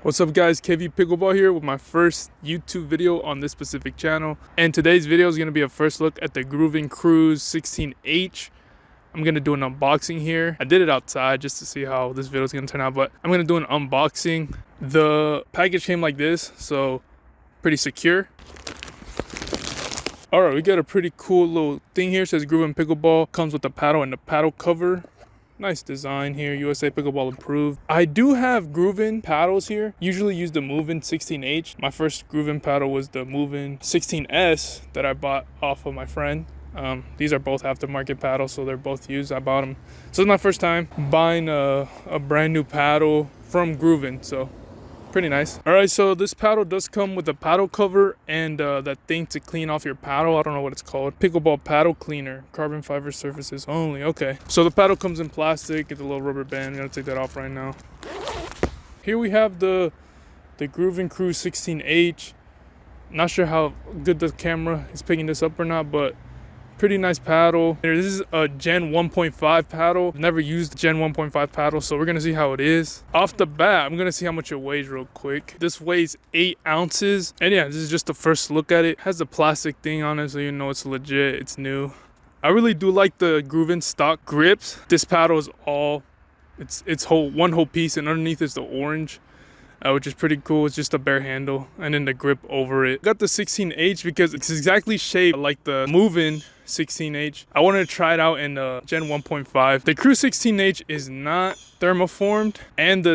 What's up guys, KV Pickleball here with my first YouTube video on this specific channel. And today's video is going to be a first look at the Gruvn Cruz 16H. I'm going to do an unboxing here. I did it outside just to see how this video is going to turn out, but I'm going to do an unboxing. The package came like this, so pretty secure. Alright, we got a pretty cool little thing here. It says Gruvn Pickleball. Comes with the paddle and the paddle cover. Nice design here, USA Pickleball approved. I do have Gruvn paddles here. Usually use the Movin 16H. My first Gruvn paddle was the Movin 16S that I bought off of my friend. These are both aftermarket paddles, so they're both used. I bought them. So it's my first time buying a brand new paddle from Gruvn, so pretty nice. All right, so this paddle does come with a paddle cover and that thing to clean off your paddle. I don't know what it's called. Pickleball paddle cleaner, carbon fiber surfaces only. Okay, so the paddle comes in plastic. Get the little rubber band. I'm gonna take that off right now. Here we have the Gruvn Cruz 16H. Not sure how good the camera is picking this up or not, but pretty nice paddle. This is a Gen 1.5 paddle. I've never used Gen 1.5 paddle, so we're gonna see how it is. Off the bat, I'm gonna see how much it weighs real quick. This weighs 8 ounces. And yeah, this is just the first look at it. It has the plastic thing on it, so you know it's legit, it's new. I really do like the Gruvn stock grips. This paddle is all, it's one whole piece, and underneath is the orange. Which is pretty cool. It's just a bare handle and then the grip over it. Got the 16H because it's exactly shaped like the Movin 16H. I wanted to try it out in Gen 1.5. The Cruz 16H is not thermoformed and the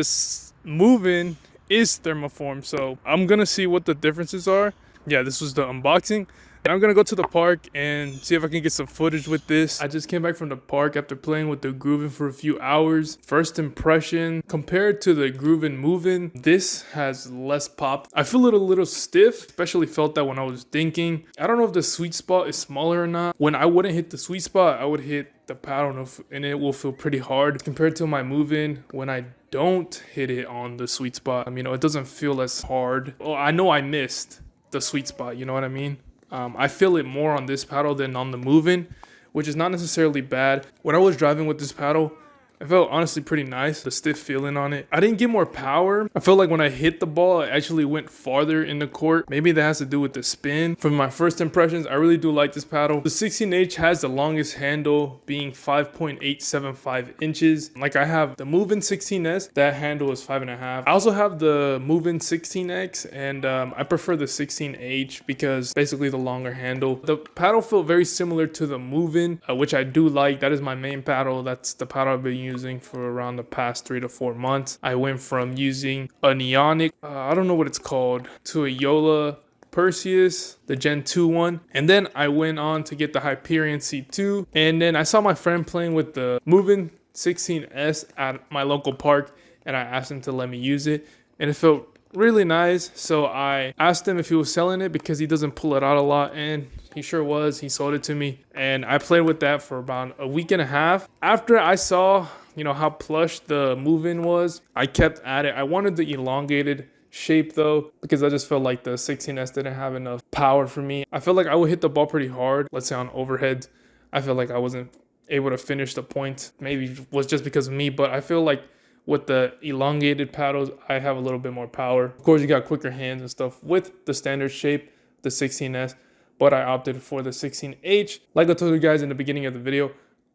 Movin is thermoformed. So I'm gonna see what the differences are. Yeah, this was the unboxing. I'm gonna go to the park and see if I can get some footage with this. I just came back from the park after playing with the Gruvn for a few hours. First impression, compared to the Gruvn Movin, this has less pop. I feel it a little stiff, especially felt that when I was dinking. I don't know if the sweet spot is smaller or not. When I wouldn't hit the sweet spot, I would hit the paddle and it will feel pretty hard compared to my Movin. When I don't hit it on the sweet spot, it doesn't feel as hard. Well, I know I missed the sweet spot, you know what I mean? I feel it more on this paddle than on the Movin, which is not necessarily bad. When I was driving with this paddle, it felt honestly pretty nice, the stiff feeling on it. I didn't get more power. I felt like when I hit the ball, it actually went farther in the court. Maybe that has to do with the spin. From my first impressions, I really do like this paddle. The 16H has the longest handle being 5.875 inches. Like I have the Movin 16S, that handle is 5.5. I also have the Movin 16X and I prefer the 16H because basically the longer handle. The paddle felt very similar to the Movin, which I do like. That is my main paddle. That's the paddle I've been using for around the past 3 to 4 months. I went from using a Neonic, I don't know what it's called, to a Yola Perseus, the Gen 2 one. And then I went on to get the Hyperion C2. And then I saw my friend playing with the Movin 16S at my local park and I asked him to let me use it. And it felt really nice. So I asked him if he was selling it because he doesn't pull it out a lot, and he sure was. He sold it to me and I played with that for about a week and a half. After I saw, how plush the Movin was, I kept at it. I wanted the elongated shape though, because I just felt like the 16S didn't have enough power for me. I felt like I would hit the ball pretty hard, let's say on overheads. I felt like I wasn't able to finish the point. Maybe it was just because of me, but I feel like with the elongated paddles, I have a little bit more power. Of course, you got quicker hands and stuff with the standard shape, the 16S, but I opted for the 16H. Like I told you guys in the beginning of the video,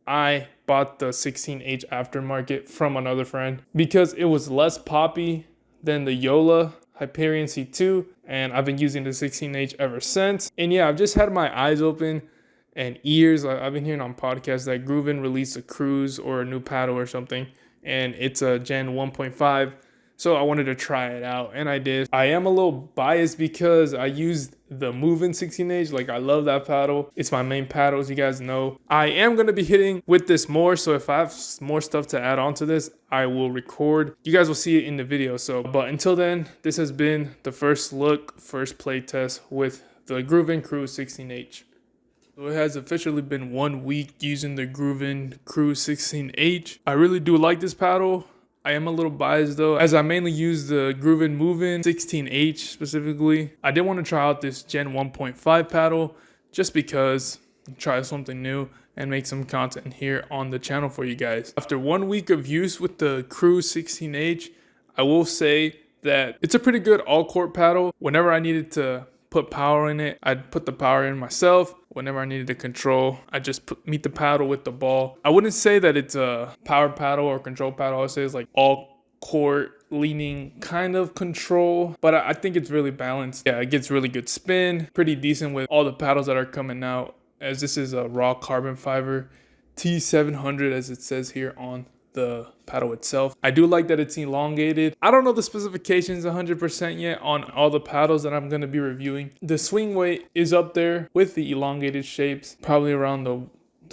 I bought the 16H aftermarket from another friend because it was less poppy than the Yola Hyperion C2, and I've been using the 16H ever since. And yeah, I've just had my eyes open and ears. I've been hearing on podcasts that Gruvn released a Cruz or a new paddle or something, and it's a Gen 1.5. So I wanted to try it out, and I did. I am a little biased because I used the Movin 16H. Like, I love that paddle. It's my main paddle, as you guys know. I am going to be hitting with this more, so if I have more stuff to add on to this, I will record. You guys will see it in the video. But until then, this has been the first look, first play test with the Gruvn Cruz 16H. So it has officially been 1 week using the Gruvn Cruz 16H. I really do like this paddle. I am a little biased though, as I mainly use the Gruvn Movin 16H specifically. I did want to try out this Gen 1.5 paddle just because, try something new and make some content here on the channel for you guys. After 1 week of use with the Cruz 16H, I will say that it's a pretty good all-court paddle. Whenever I needed to put power in it, I'd put the power in myself. Whenever I needed to control, I just meet the paddle with the ball. I wouldn't say that it's a power paddle or control paddle. I would say it's like all court leaning kind of control, but I think it's really balanced. Yeah, it gets really good spin, pretty decent with all the paddles that are coming out, as this is a raw carbon fiber T700 as it says here on the paddle itself. I do like that it's elongated. I don't know the specifications 100% yet on all the paddles that I'm going to be reviewing. The swing weight is up there with the elongated shapes, probably around the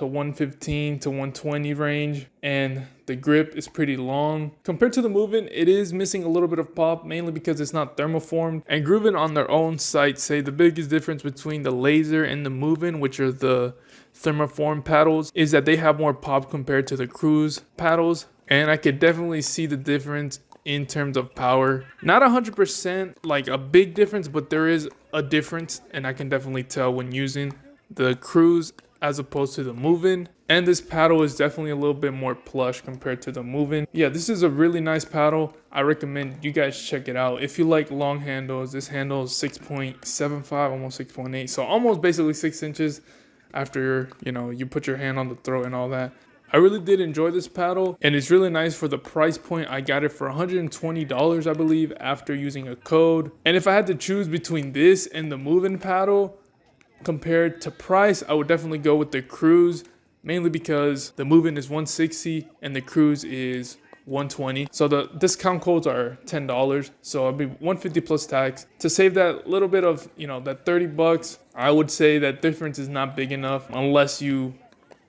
115 to 120 range, and the grip is pretty long. Compared to the Movin, it is missing a little bit of pop, mainly because it's not thermoformed. And Gruvn on their own site say the biggest difference between the Laser and the Movin, which are the thermoform paddles, is that they have more pop compared to the Cruz paddles. And I could definitely see the difference in terms of power. Not 100% like a big difference, but there is a difference, and I can definitely tell when using the Cruz as opposed to the Movin. And this paddle is definitely a little bit more plush compared to the Movin. Yeah, this is a really nice paddle. I recommend you guys check it out. If you like long handles, this handle is 6.75, almost 6.8. So almost basically 6 inches after, you put your hand on the throat and all that. I really did enjoy this paddle, and it's really nice for the price point. I got it for $120, I believe, after using a code. And if I had to choose between this and the Movin paddle, compared to price, I would definitely go with the Cruz, mainly because the Movin is $160 and the Cruz is $120. So the discount codes are $10, so it'll be $150 plus tax. To save that little bit of, that $30, I would say that difference is not big enough unless you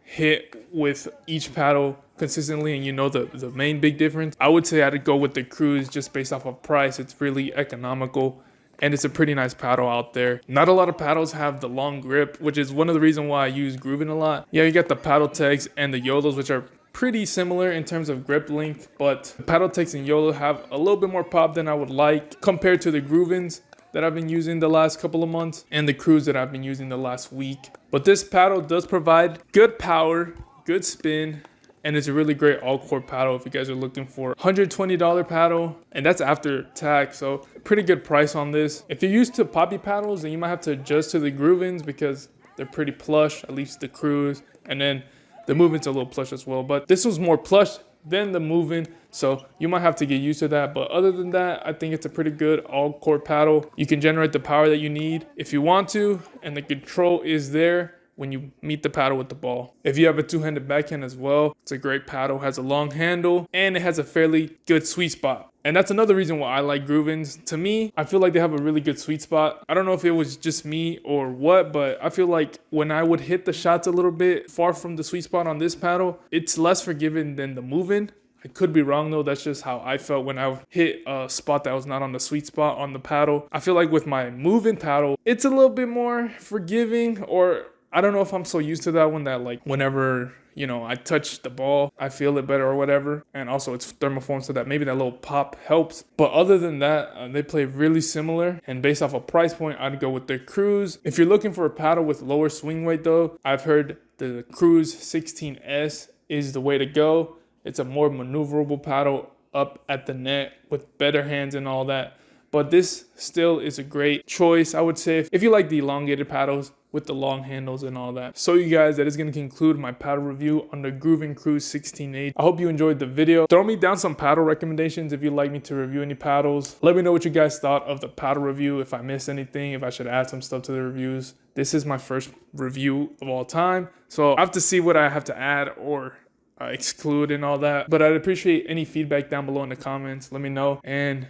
hit with each paddle consistently and the main big difference. I would say I'd go with the Cruz just based off of price. It's really economical. And it's a pretty nice paddle out there. Not a lot of paddles have the long grip, which is one of the reasons why I use Gruvn a lot. Yeah, you got the paddle techs and the YOLOs, which are pretty similar in terms of grip length, but the paddle techs and YOLO have a little bit more pop than I would like compared to the Gruvns that I've been using the last couple of months and the Cruz that I've been using the last week. But this paddle does provide good power, good spin, and it's a really great all-court paddle if you guys are looking for $120 paddle, and that's after tax, so pretty good price on this. If you're used to poppy paddles, then you might have to adjust to the Gruvns because they're pretty plush, at least the Cruz, and then the Movin's a little plush as well. But this was more plush than the Movin, so you might have to get used to that. But other than that, I think it's a pretty good all-court paddle. You can generate the power that you need if you want to, and the control is there when you meet the paddle with the ball. If you have a two-handed backhand as well, it's a great paddle, has a long handle, and it has a fairly good sweet spot. And that's another reason why I like Gruvns. To me, I feel like they have a really good sweet spot. I don't know if it was just me or what, but I feel like when I would hit the shots a little bit far from the sweet spot on this paddle, it's less forgiving than the Movin. I could be wrong though, that's just how I felt when I hit a spot that was not on the sweet spot on the paddle. I feel like with my Movin paddle, it's a little bit more forgiving, or I don't know if I'm so used to that one that like whenever, I touch the ball, I feel it better or whatever. And also it's thermoform, so that maybe that little pop helps. But other than that, they play really similar. And based off a price point, I'd go with the Cruz. If you're looking for a paddle with lower swing weight though, I've heard the Cruz 16S is the way to go. It's a more maneuverable paddle up at the net with better hands and all that. But this still is a great choice, I would say, if you like the elongated paddles with the long handles and all that. So you guys, that is going to conclude my paddle review on the Gruvn Cruz 16H. I hope you enjoyed the video. Throw me down some paddle recommendations if you'd like me to review any paddles. Let me know what you guys thought of the paddle review, if I missed anything, if I should add some stuff to the reviews. This is my first review of all time, so I have to see what I have to add or exclude and all that. But I'd appreciate any feedback down below in the comments. Let me know, and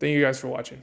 thank you guys for watching.